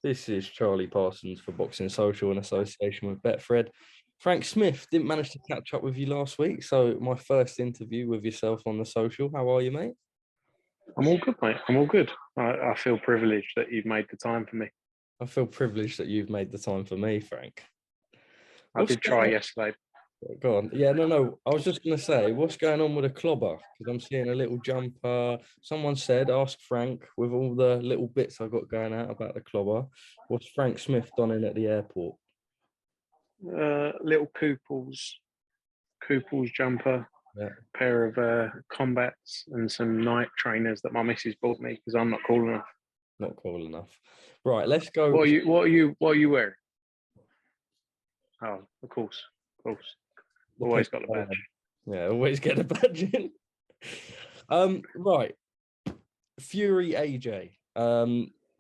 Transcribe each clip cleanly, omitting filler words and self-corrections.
This is Charlie Parsons for Boxing Social in association with Betfred. Frank Smith didn't manage to catch up with you last week, so my first interview with yourself on the social. How are you, mate? I'm all good, mate. I'm all good. I feel privileged that you've made the time for me. I feel privileged that you've made the time for me, Frank. I did try yesterday. Go on. Yeah, no. I was just going to say, what's going on with a clobber? Because I'm seeing a little jumper. Someone said, ask Frank, with all the little bits I got going out about the clobber, what's Frank Smith done in at the airport? Little Kooples jumper, Yeah. pair of combats and some night trainers that my missus bought me because I'm not cool enough. Not cool enough. Right, let's go. What are you wearing? Oh, of course. Always got the badge. Yeah, always get a badge in. Right. Fury AJ.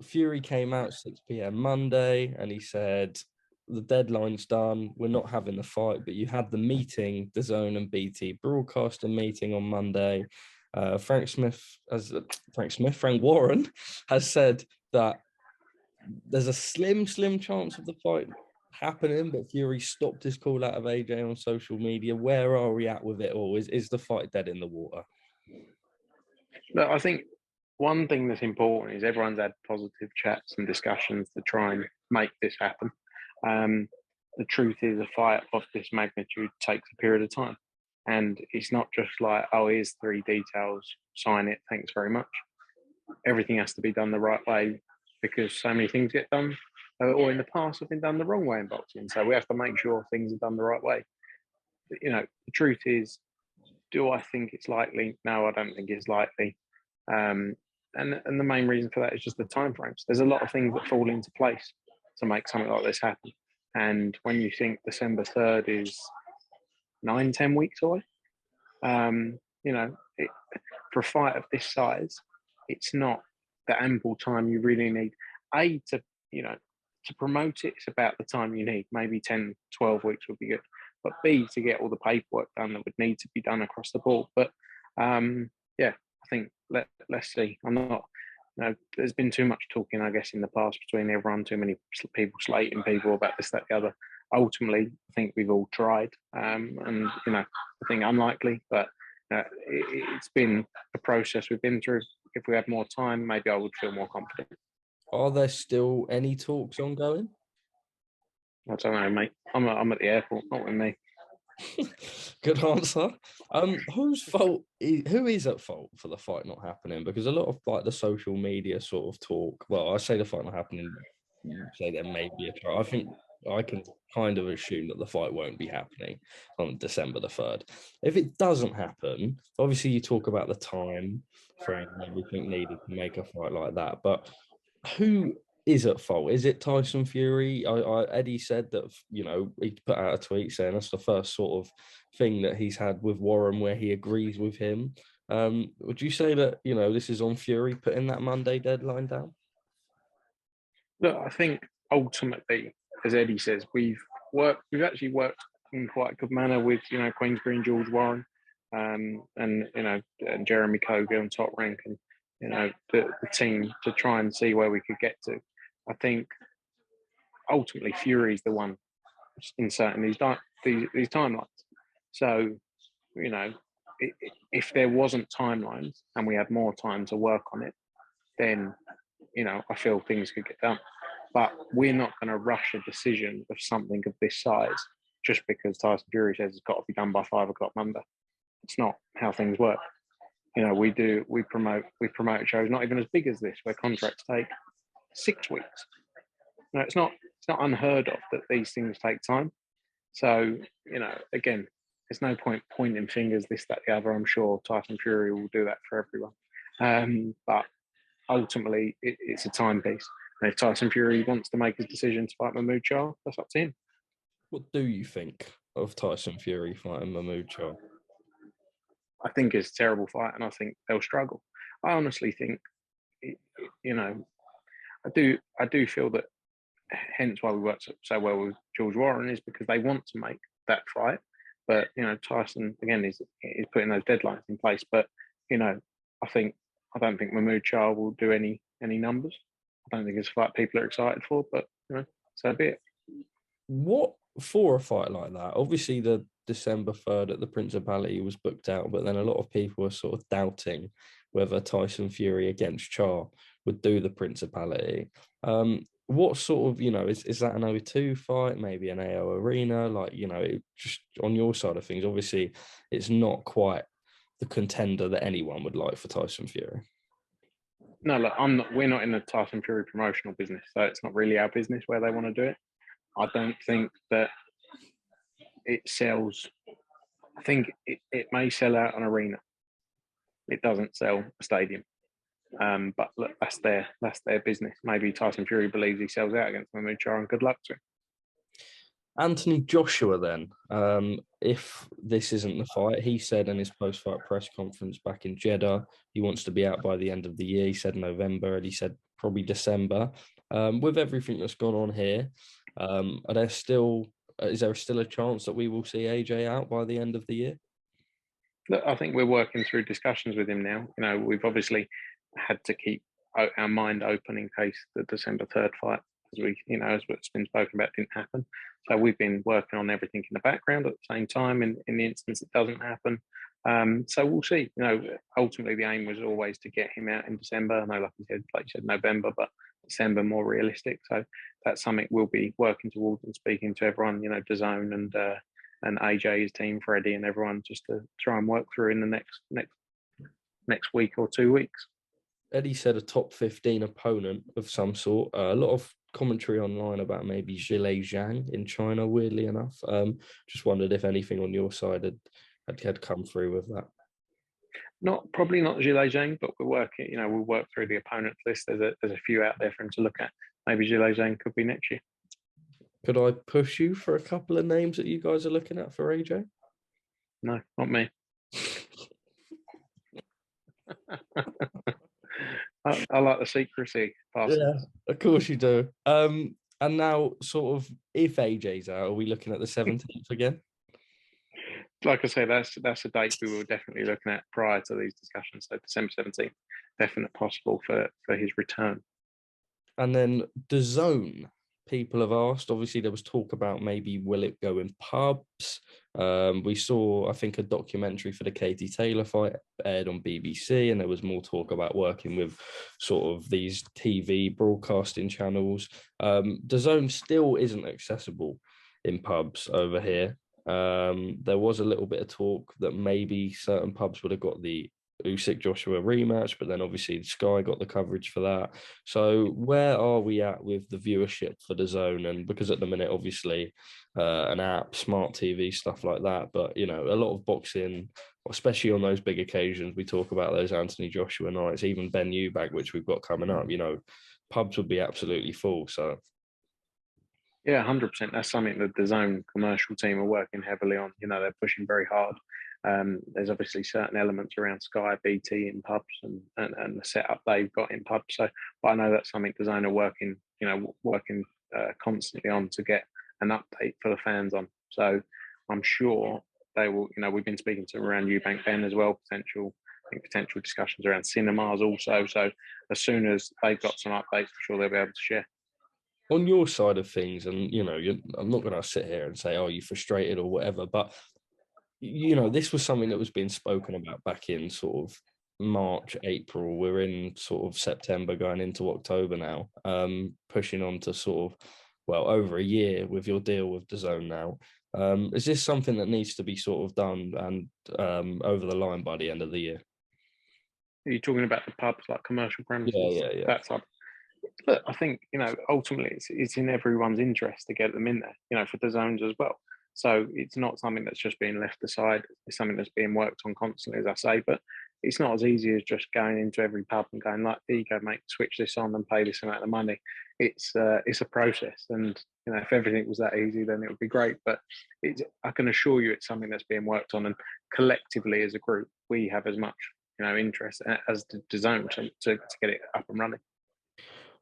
Fury came out 6 p.m. Monday and he said the deadline's done. We're not having the fight, but you had the meeting, the Zone and BT broadcasting meeting on Monday. Frank Warren has said that there's a slim chance of the fight happening, but Fury stopped his call out of AJ on social media. Where are we at with it all? Is the fight dead in the water? Look, I think one thing that's important is everyone's had positive chats and discussions to try and make this happen. The truth is, a fight of this magnitude takes a period of time. And it's not just like, oh, here's 3 details, sign it, thanks very much. Everything has to be done the right way because so many things get done or in the past have been done the wrong way in boxing. So we have to make sure things are done the right way. But, you know, the truth is, do I think it's likely? No, I don't think it's likely. And the main reason for that is just the timeframes. There's a lot of things that fall into place to make something like this happen. And when you think December 3rd is 9-10 weeks away, you know, for a fight of this size, it's not the ample time you really need. To promote it, it's about the time you need. Maybe 10, 12 weeks would be good. But B, to get all the paperwork done that would need to be done across the board. But yeah, I think let's see. I'm not. You know, there's been too much talking, I guess, in the past between everyone. Too many people slating people about this, that, the other. Ultimately, I think we've all tried, and you know, I think unlikely, but it's been a process we've been through. If we had more time, maybe I would feel more confident. Are there still any talks ongoing? I don't know, mate. I'm at the airport, not with me. Good answer. Whose fault? Who is at fault for the fight not happening? Because a lot of like the social media sort of talk. Well, I say the fight not happening. You say there may be a trial. I think I can kind of assume that the fight won't be happening on December the 3rd. If it doesn't happen, obviously you talk about the time frame and everything needed to make a fight like that, but who is at fault? Is it Tyson Fury? Eddie said that, you know, he put out a tweet saying that's the first sort of thing that he's had with Warren where he agrees with him. Would you say that, you know, this is on Fury putting that Monday deadline down? Look, I think ultimately, as Eddie says, we've actually worked in quite a good manner with, you know, Queensbury and George Warren, and you know, and Jeremy Koga on Top Rank, and you know, the team to try and see where we could get to. I think ultimately Fury's the one inserting these timelines. So, you know, if there wasn't timelines and we had more time to work on it, then, you know, I feel things could get done. But we're not going to rush a decision of something of this size just because Tyson Fury says it's got to be done by 5 o'clock Monday. It's not how things work. You know, we promote shows not even as big as this, where contracts take 6 weeks. No, it's not unheard of that these things take time. So, you know, again, there's no point pointing fingers, this, that, the other. I'm sure Tyson Fury will do that for everyone. But ultimately, it's a timepiece. And if Tyson Fury wants to make his decision to fight Mahmoud-CHAR, that's up to him. What do you think of Tyson Fury fighting Mahmoud-CHAR? I think it's a terrible fight, and I think they'll struggle. I honestly think, you know, I do feel that hence why we worked so well with George Warren is because they want to make that fight. But, you know, Tyson, again, is putting those deadlines in place. But, you know, I don't think Mahmoud-CHAR will do any numbers. I don't think it's a fight people are excited for, but so be it. What for a fight like that? Obviously, the December 3rd at the Principality was booked out, but then a lot of people are sort of doubting whether Tyson Fury against Charr would do the Principality. What sort of, is that an O2 fight, maybe an AO Arena? Like, just on your side of things, obviously, it's not quite the contender that anyone would like for Tyson Fury. No, look, we're not in the Tyson Fury promotional business, so it's not really our business where they want to do it. I don't think that it sells. I think it may sell out an arena. It doesn't sell a stadium. But look, that's their business. Maybe Tyson Fury believes he sells out against FURY-CHARR, and good luck to him. Anthony Joshua, then, if this isn't the fight, he said in his post-fight press conference back in Jeddah, he wants to be out by the end of the year. He said November, and he said probably December. With everything that's gone on here, is there still a chance that we will see AJ out by the end of the year? Look, I think we're working through discussions with him now. We've obviously had to keep our mind open in case the December 3rd fight, as what's been spoken about, didn't happen. So we've been working on everything in the background at the same time in the instance it doesn't happen. So we'll see. Ultimately the aim was always to get him out in December. I know, like you said, November, but December more realistic. So that's something we'll be working towards and speaking to everyone, DAZN and AJ's team, Freddie, and everyone, just to try and work through in the next week or 2 weeks. Eddie said a top 15 opponent of some sort. A lot of commentary online about maybe Zhang in China, weirdly enough. Just wondered if anything on your side had come through with that. Probably not Zhang, but we're working. We'll work through the opponent list. There's a few out there for him to look at. Maybe Zhang could be next year. Could I push you for a couple of names that you guys are looking at for AJ? No, not me. I like the secrecy. Parsons. Yeah, of course you do. And now, sort of, if AJ's out, are we looking at the 17th again? Like I say, that's a date we were definitely looking at prior to these discussions. So December 17th, definite possible for his return. And then DAZN, people have asked. Obviously, there was talk about maybe will it go in pubs. We saw, I think, a documentary for the Katie Taylor fight aired on BBC, and there was more talk about working with sort of these TV broadcasting channels. DAZN still isn't accessible in pubs over here. There was a little bit of talk that maybe certain pubs would have got the Usyk Joshua rematch, but then obviously Sky got the coverage for that. So where are we at with the viewership for DAZN? And because at the minute, obviously, an app, smart TV, stuff like that, but a lot of boxing, especially on those big occasions, we talk about those Anthony Joshua nights, even Ben Eubank, which we've got coming up. Pubs would be absolutely full. So. Yeah, 100%. That's something that the DAZN commercial team are working heavily on. They're pushing very hard. There's obviously certain elements around Sky, BT in pubs and the setup they've got in pubs. So, but I know that's something DAZN are working constantly on to get an update for the fans on. So I'm sure they will. We've been speaking to them around Eubank Ben as well. Potential discussions around cinemas also. So as soon as they've got some updates, I'm sure they'll be able to share. On your side of things, and I'm not going to sit here and say, "Oh, you're frustrated" or whatever, but this was something that was being spoken about back in sort of March, April. We're in sort of September, going into October now, pushing on to sort of, over a year with your deal with DAZN now. Is this something that needs to be sort of done and over the line by the end of the year? Are you talking about the pubs, like commercial premises? Yeah. That's up. Look, I think, ultimately it's in everyone's interest to get them in there, for DAZNs as well. So it's not something that's just being left aside. It's something that's being worked on constantly, as I say, but it's not as easy as just going into every pub and going like, there you go, mate, switch this on and pay this amount of money. It's a process. And, if everything was that easy, then it would be great. But I can assure you it's something that's being worked on. And collectively as a group, we have as much, interest as the DAZN to get it up and running.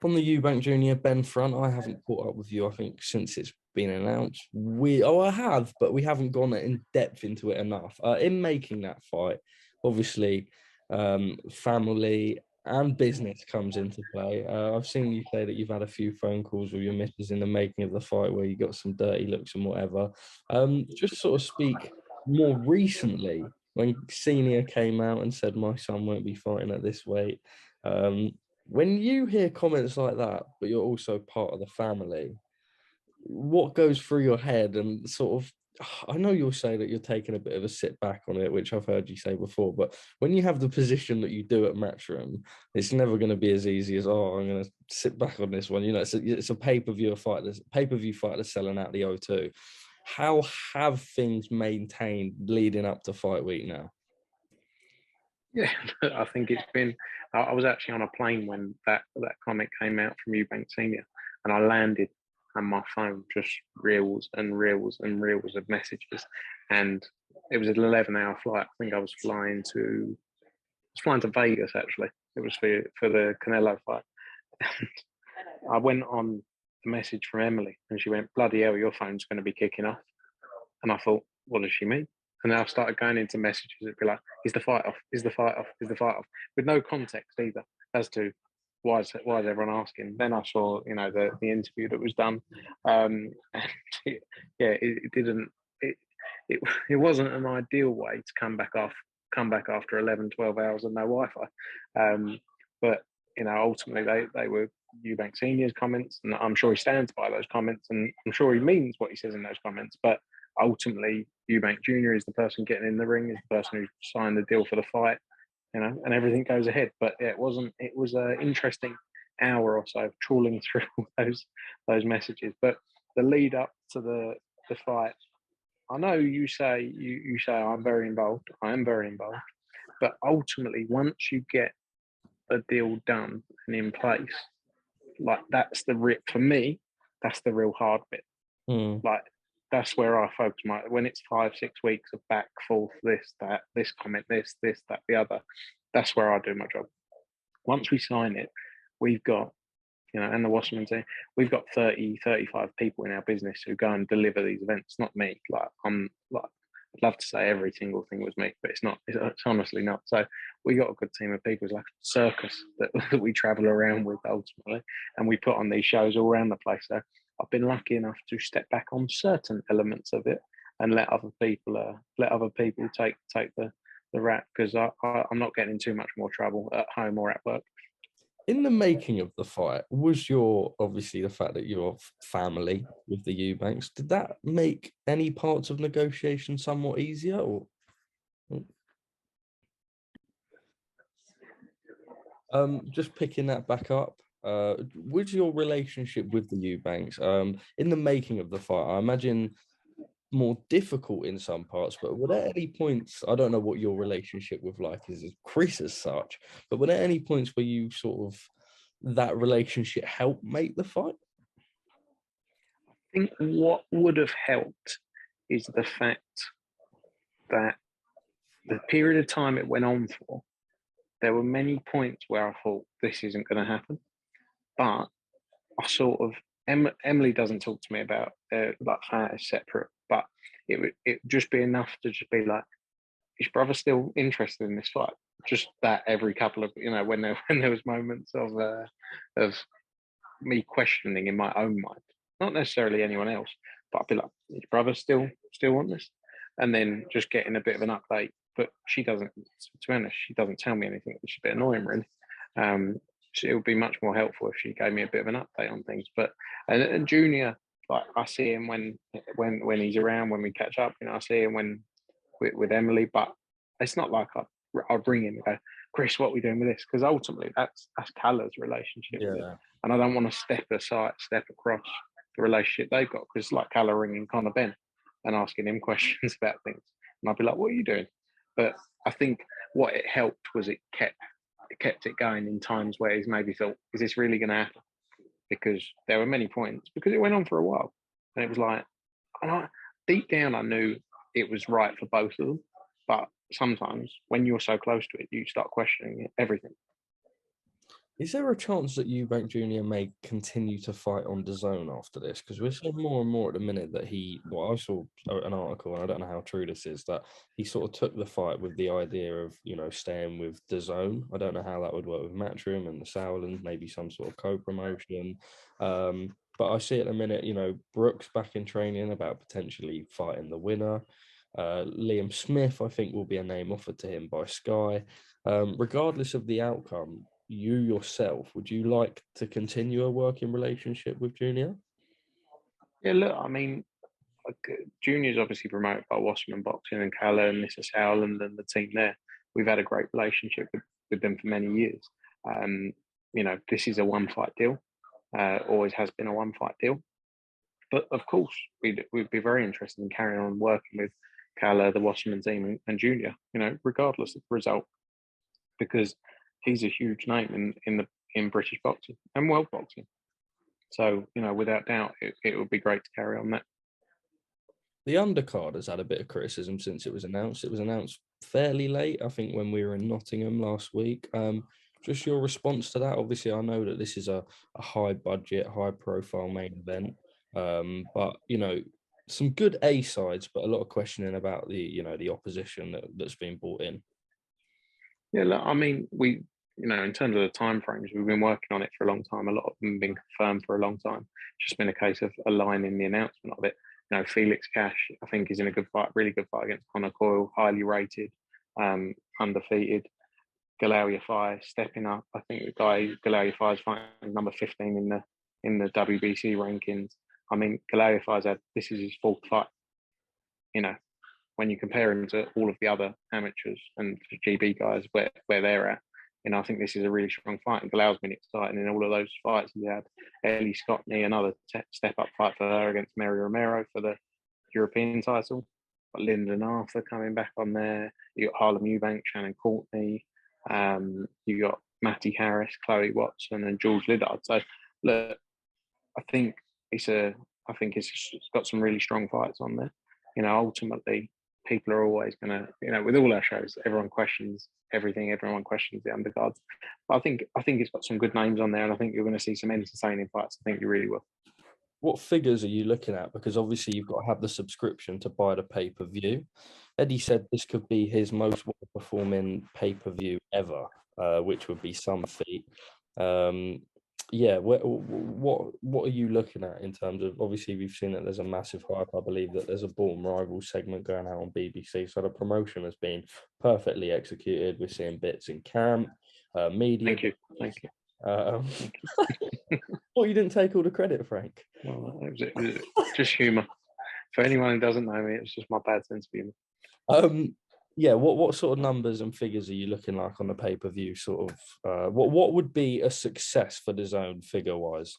On the Eubank Jr-Benn front, I haven't caught up with you, I think, since it's been announced. I have, but we haven't gone in depth into it enough. In making that fight, obviously, family and business comes into play. I've seen you say that you've had a few phone calls with your missus in the making of the fight where you got some dirty looks and whatever. Just sort of speak more recently when Senior came out and said my son won't be fighting at this weight. When you hear comments like that, but you're also part of the family, what goes through your head? And sort of, I know you'll say that you're taking a bit of a sit back on it, which I've heard you say before, but when you have the position that you do at Matchroom, it's never going to be as easy as, oh, I'm going to sit back on this one. You know, it's a pay-per-view fight. Pay-per-view fight that's selling out the O2. How have things maintained leading up to fight week now? Yeah, I think it's been. I was actually on a plane when that comment came out from Eubank Senior, and I landed, and my phone just reels and reels and reels of messages, and it was an 11-hour flight. I think I was flying to Vegas actually. It was for the Canelo fight. And I went on a message from Emily, and she went, "Bloody hell, your phone's going to be kicking off." And I thought, what does she mean? And then I started going into messages. It'd be like, "Is the fight off? Is the fight off? Is the fight off?" With no context either as to why is everyone asking. Then I saw, you know, the interview that was done. And it didn't. It wasn't an ideal way to come back after 11, 12 hours and no Wi-Fi. But you know, ultimately they were Eubank Senior's comments, and I'm sure he stands by those comments, and I'm sure he means what he says in those comments. But ultimately, Eubank Jr. is the person getting in the ring, is the person who signed the deal for the fight, you know, and everything goes ahead. But it was an interesting hour or so trawling through those messages. But the lead up to the fight, I know you say I'm very involved. I am very involved. But ultimately, once you get a deal done and in place, like that's for me, that's the real hard bit. Like that's where I focus when it's 5-6 weeks of back, forth, this comment, this, that, the other, that's where I do my job. Once we sign it, we've got, you know, and the Wasserman team, we've got 30, 35 people in our business who go and deliver these events, not me. Like I'm like, I'd love to say every single thing was me, but it's not. It's honestly not. So we got a good team of people. It's like a circus that we travel around with ultimately, and we put on these shows all around the place. So I've been lucky enough to step back on certain elements of it and let other people take the rap, because I'm not getting in too much more trouble at home or at work. In the making of the fight, was obviously the fact that you're family with the Eubanks, did that make any parts of negotiation somewhat easier? Or just picking that back up, was your relationship with the Eubanks in the making of the fight, I imagine, more difficult in some parts, but were there any points, I don't know what your relationship with is Chris as such, but were there any points where you sort of, that relationship helped make the fight? I think what would have helped is the fact that the period of time it went on for, there were many points where I thought this isn't going to happen, but I sort of, Emily doesn't talk to me about like fight is separate, but it would just be enough to just be like, is brother still interested in this fight? Just that every couple of, you know, when there was moments of me questioning in my own mind, not necessarily anyone else, but I'd be like, is brother still on this? And then just getting a bit of an update. But she doesn't, to be honest, she doesn't tell me anything, which is a bit annoying, really. It would be much more helpful if she gave me a bit of an update on things. But and Junior, like I see him when he's around, when we catch up. You know, I see him with Emily, but it's not like I'll bring him and go, Chris, what are we doing with this? Because ultimately, that's Callum's relationship. Yeah. And I don't want to step across the relationship they've got, because like Callum ringing JrBenn and asking him questions about things, and I'd be like, what are you doing? But I think what it helped was it kept it going in times where he's maybe thought, is this really going to happen? Because there were many points, because it went on for a while, and it was like, deep down I knew it was right for both of them, but sometimes when you're so close to it, you start questioning everything. Is there a chance that Eubank Jr. may continue to fight on DAZN after this? Because we're seeing more and more at the minute that I saw an article, and I don't know how true this is, that he sort of took the fight with the idea of, staying with DAZN. I don't know how that would work with Matchroom and the Sauerland, maybe some sort of co-promotion. But I see at the minute, Brooks back in training about potentially fighting the winner. Liam Smith, I think, will be a name offered to him by Sky. Regardless of the outcome, you yourself, would you like to continue a working relationship with Junior? Yeah, look, I mean, Junior's obviously promoted by Wasserman Boxing and Calla and Mr. Howland and the team there. We've had a great relationship with them for many years. This is a one-fight deal. Always has been a one-fight deal. But of course, we'd be very interested in carrying on working with Calla, the Wasserman team, and Junior, regardless of the result, because he's a huge name in British boxing and world boxing. So, without doubt, it would be great to carry on that. The undercard has had a bit of criticism since it was announced. It was announced fairly late, I think, when we were in Nottingham last week. Just your response to that? Obviously, I know that this is a high budget, high profile main event. But some good A sides, but a lot of questioning about the opposition that's been brought in. Yeah, look, I mean, in terms of the time frames, we've been working on it for a long time. A lot of them have been confirmed for a long time. It's just been a case of aligning the announcement of it. Felix Cash, I think, is in a good fight, really good fight against Conor Coyle, highly rated, undefeated. Galal Yafai stepping up. I think the guy Galal Yafai is fighting number 15 in the WBC rankings. I mean, Galal Yafai's this is his fourth fight. When you compare him to all of the other amateurs and GB guys where they're at, I think this is a really strong fight. And Galal's been exciting in all of those fights. He had Ellie Scottney, another step-up fight for her against Mary Romero for the European title. Got Lyndon Arthur coming back on there. You got Harlem Eubank, Shannon Courtney. You got Matty Harris, Chloe Watson, and Jules Liddard. So, look, I think it's got some really strong fights on there. Ultimately, people are always going to, with all our shows, everyone questions everything. Everyone questions the undercards. But I think it's got some good names on there, and I think you're going to see some entertaining fights. I think you really will. What figures are you looking at? Because obviously you've got to have the subscription to buy the pay-per-view. Eddie said this could be his most well-performing pay-per-view ever, which would be some feat. What are you looking at in terms of, obviously we've seen that there's a massive hype. I believe that there's a Born Rivals segment going out on BBC, so the promotion has been perfectly executed. We're seeing bits in camp, media. Thank you. Well, you didn't take all the credit, Frank. Well, it was just humour. For anyone who doesn't know me, it's just my bad sense of humour. What sort of numbers and figures are you looking like on the pay-per-view? Sort of, what would be a success for DAZN figure-wise?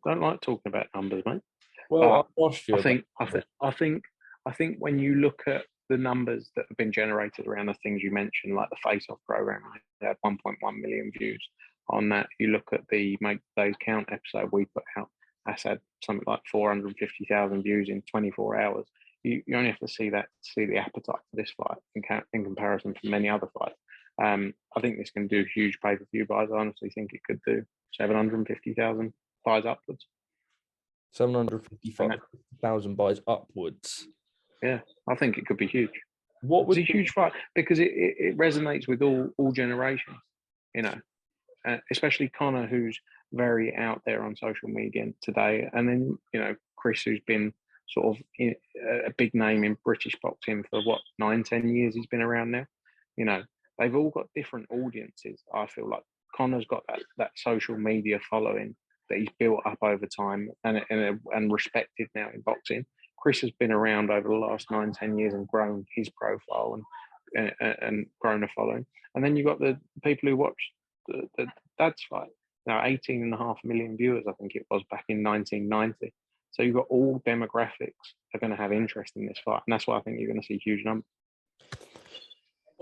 Don't like talking about numbers, mate. Well, I asked you. I think when you look at the numbers that have been generated around the things you mentioned, like the face-off program, they had 1.1 million views on that. You look at the Make Days Count episode we put out, that's had something like 450,000 views in 24 hours. You only have to see that to see the appetite for this fight in comparison to many other fights. I think this can do huge pay-per-view buys. I honestly think it could do 750,000 buys upwards. 750,000 buys upwards. Yeah, I think it could be huge. It's a huge fight because it resonates with all generations, especially Conor, who's very out there on social media today, and then Chris, who's been sort of a big name in British boxing for 9-10 years he's been around now. They've all got different audiences. I feel like Conor's got that social media following that he's built up over time and respected now in boxing. Chris has been around over the last 9-10 years and grown his profile and grown a following. And then you've got the people who watched the dad's fight. Now 18.5 million viewers, I think it was, back in 1990. So you've got all demographics are going to have interest in this fight. And that's why I think you're going to see huge numbers.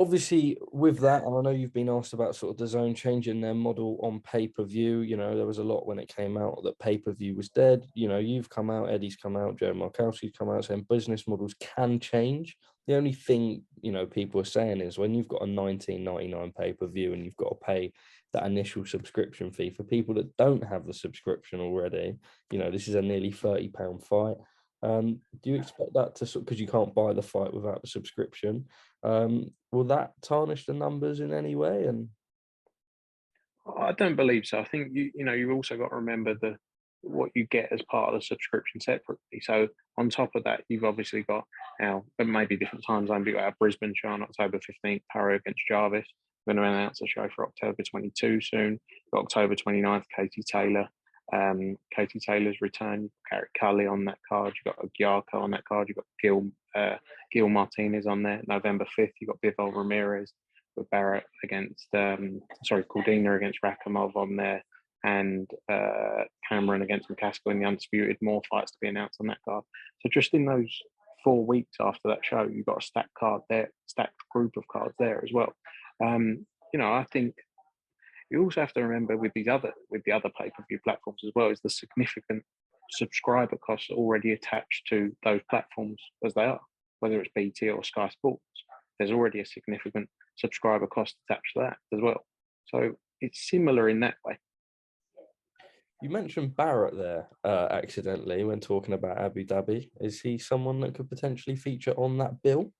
Obviously, with that, and I know you've been asked about sort of the zone changing their model on pay-per-view. You know, there was a lot when it came out that pay-per-view was dead. You know, you've come out, Eddie's come out, Joe Markowski's come out saying business models can change. The only thing, you know, people are saying is when you've got a 19.99 pay-per-view and you've got to pay that initial subscription fee for people that don't have the subscription already, you know, this is a nearly £30 fight. Do you expect that to sort, because you can't buy the fight without the subscription? Will that tarnish the numbers in any way? And I don't believe so. I think you've also got to remember what you get as part of the subscription separately. So on top of that, you've obviously got now, but maybe different time zones. You've got our Brisbane show on October 15th, Parry against Jarvis. We're going to announce a show for October 22 soon. Got October 29th, Katie Taylor. Katie Taylor's return. You've got Garrett Cully on that card. You've got Agyarko on that card. You've got Gil Martinez on there. November 5th, you've got Bivol Ramirez with Barrett against, Cordina against Rakhimov on there, and Cameron against McCaskill in the Undisputed. More fights to be announced on that card. So just in those 4 weeks after that show, you've got a stacked card there, stacked group of cards there as well. I think you also have to remember with the other pay-per-view platforms as well is the significant subscriber costs already attached to those platforms as they are, whether it's BT or Sky Sports. There's already a significant subscriber cost attached to that as well. So it's similar in that way. you mentioned Barrett there accidentally when talking about Abu Dhabi. Is he someone that could potentially feature on that bill?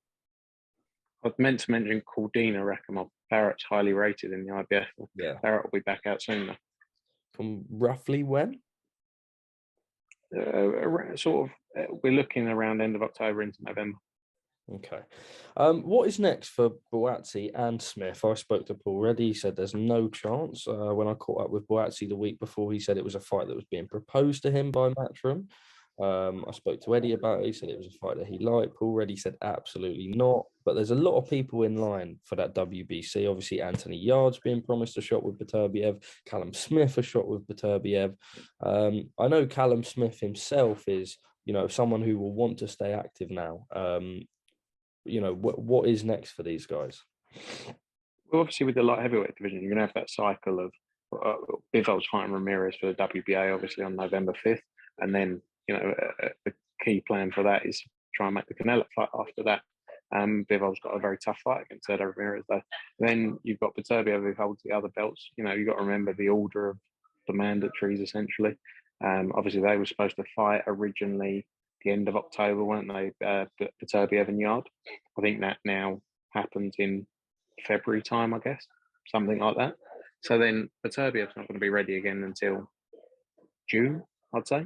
I meant to mention Cordina Rakhimov. Barrett's highly rated in the IBF. Yeah. Barrett will be back out soon though. From roughly when? We're looking around end of October into November. Okay. What is next for Buatsi and Smith? I spoke to Paul already. He said there's no chance. When I caught up with Buatsi the week before, he said it was a fight that was being proposed to him by Matchroom. I spoke to Eddie about it. He said it was a fight that he liked. Paul already said absolutely not. But there's a lot of people in line for that WBC. Obviously, Anthony Yard's being promised a shot with Beterbiev. Callum Smith a shot with Beterbiev. I know Callum Smith himself is, someone who will want to stay active now. What is next for these guys? Well, obviously with the light heavyweight division, you're going to have that cycle of Bivol's fighting Ramirez for the WBA, obviously on November 5th, and then the key plan for that is to try and make the Canelo fight after that. Bivol's got a very tough fight against Sergio Ramirez though. Then you've got Beterbiev who holds the other belts. You've got to remember the order of the mandatories essentially. Obviously they were supposed to fight originally the end of October, weren't they? Beterbiev and Yard. I think that now happens in February time, I guess, something like that. So then Beterbiev's not going to be ready again until June, I'd say.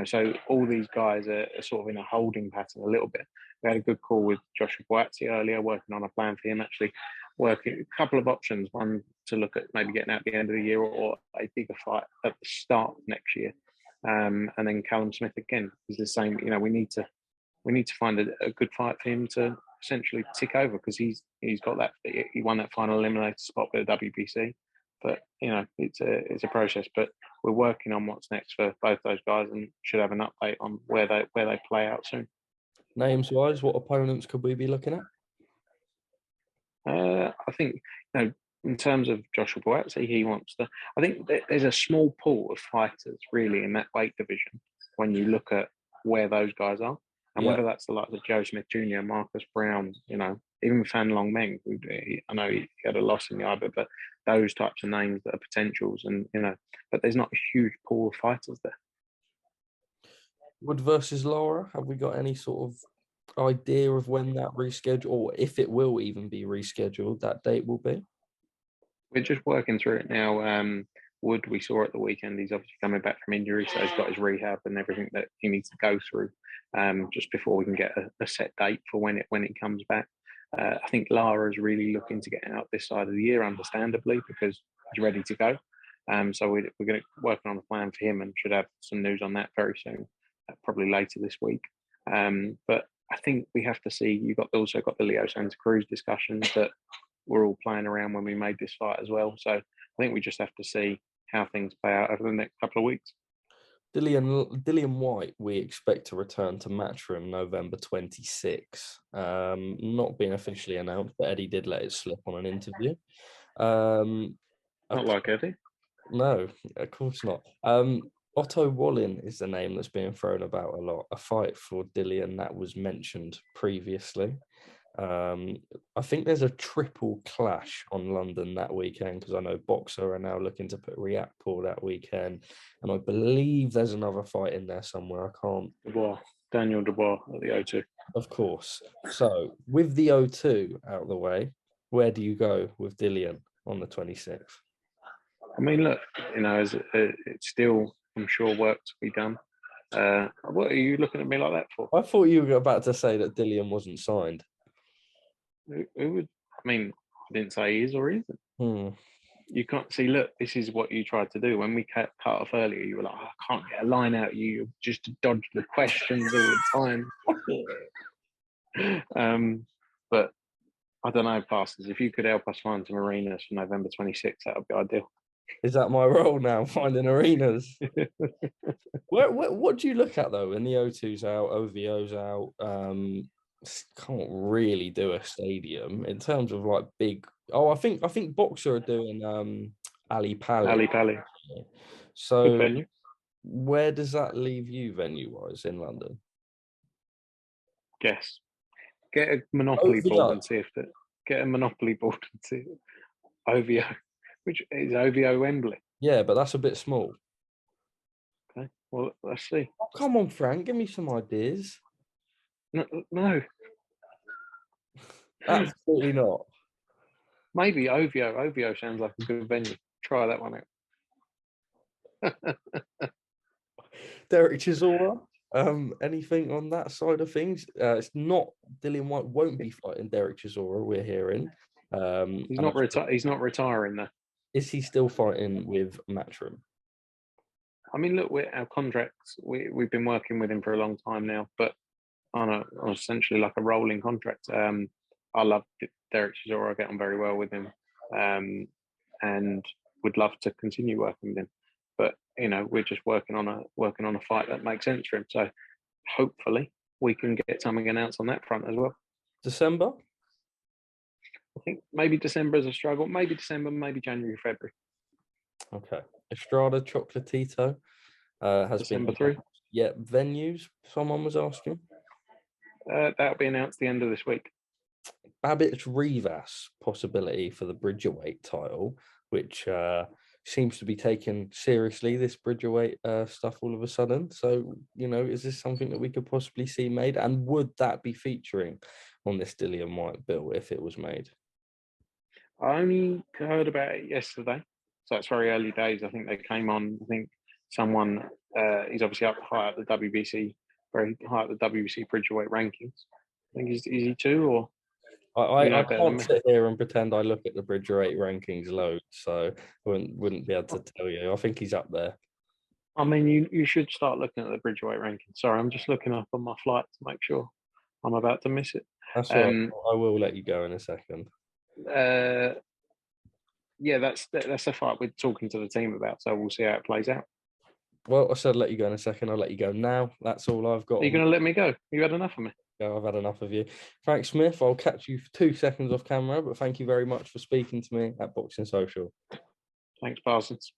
So all these guys are sort of in a holding pattern a little bit. We had a good call with Joshua Buatsi earlier, working on a plan for him, actually working a couple of options. One to look at maybe getting out at the end of the year or a bigger fight at the start of next year. And then Callum Smith again is the same. We need to find a good fight for him to essentially tick over because he's got that. He won that final eliminator spot with the WBC. But it's a process. But we're working on what's next for both those guys, and should have an update on where they play out soon. Names wise, what opponents could we be looking at? I think in terms of Joshua Buatsi, he wants to. I think there's a small pool of fighters really in that weight division when you look at where those guys are, and whether that's the likes of Joe Smith Jr., Marcus Brown, even Fan Long Meng. I know he had a loss in the IBA, but those types of names that are potentials, and but there's not a huge pool of fighters there. Wood versus Lara. Have we got any sort of idea of when that reschedule, or if it will even be rescheduled, that date will be? We're just working through it now. Wood, we saw at the weekend, he's obviously coming back from injury, so he's got his rehab and everything that he needs to go through just before we can get a set date for when it comes back. I think Lara is really looking to get out this side of the year, understandably, because he's ready to go. So we're going to work on a plan for him and should have some news on that very soon, probably later this week. But I think we have to see. You've also got the Leo Santa Cruz discussions that we're all playing around when we made this fight as well. So I think we just have to see how things play out over the next couple of weeks. Dillon White, we expect to return to Matchroom November 26. Not been officially announced, but Eddie did let it slip on an interview. Not like Eddie. No, of course not. Otto Wallin is the name that's being thrown about a lot. A fight for Dillon that was mentioned previously. I think there's a triple clash on London that weekend because I know Boxer are now looking to put Riakporhe that weekend, and I believe there's another fight in there somewhere. I can't. Daniel Dubois at the O2. Of course. So with the O2 out of the way, where do you go with Dillon on the 26th? I mean, look, it's still, I'm sure, work to be done. What are you looking at me like that for? I thought you were about to say that Dillon wasn't signed. Who would? I mean, I didn't say he is or he isn't. You can't see. Look, this is what you tried to do when we cut off earlier. You were like, I can't get a line out of you just to dodge the questions all the time. But I don't know, Parsons. If you could help us find some arenas for November 26th, that would be ideal. Is that my role now, finding arenas? What do you look at though when the O2's out, OVO's out? Can't really do a stadium in terms of like big. Oh, I think Boxer are doing Ali Pali. Ali Pali. So good venue. Where does that leave you venue wise in London? Guess. Get a Monopoly board and see if that. Get a Monopoly board and see OVO, which is OVO Wembley. Yeah, but that's a bit small. Okay, well let's see. Oh, come on, Frank, give me some ideas. No. Absolutely not. Maybe OVO. OVO sounds like a good venue. Try that one out. Derek Chisora, anything on that side of things? It's not Dillon White won't be fighting Derek Chisora, we're hearing. He's not retiring though. Is he still fighting with Matchroom? I mean, look, our contracts, we've been working with him for a long time now, but on essentially like a rolling contract. I love Derek Chisora. I get on very well with him, and would love to continue working with him. But we're just working on a fight that makes sense for him. So hopefully we can get something announced on that front as well. December? I think maybe December is a struggle. Maybe December, maybe January, February. Okay. Estrada Chocolatito has December been 3. Yeah, venues. Someone was asking. That'll be announced the end of this week. Babich Rivas possibility for the Bridgerweight title, which seems to be taken seriously, this Bridgerweight stuff all of a sudden. So, is this something that we could possibly see made? And would that be featuring on this Dillon White bill if it was made? I only heard about it yesterday. So it's very early days. I think they came on, someone, he's obviously up high at the WBC, very high at the WBC Bridgerweight rankings. I think is he 2 or? I can't sit here and pretend I look at the Bridgerweight rankings loads, so I wouldn't be able to tell you. I think he's up there. I mean, you should start looking at the Bridgerweight rankings. Sorry, I'm just looking up on my flight to make sure I'm about to miss it. That's right. I will let you go in a second. Yeah, that's the fight we're talking to the team about, so we'll see how it plays out. Well, I said let you go in a second. I'll let you go now. That's all I've got. Are you going to let me go? You had enough of me? Yeah, I've had enough of you. Frank Smith, I'll catch you for 2 seconds off camera, but thank you very much for speaking to me at Boxing Social. Thanks, Parsons.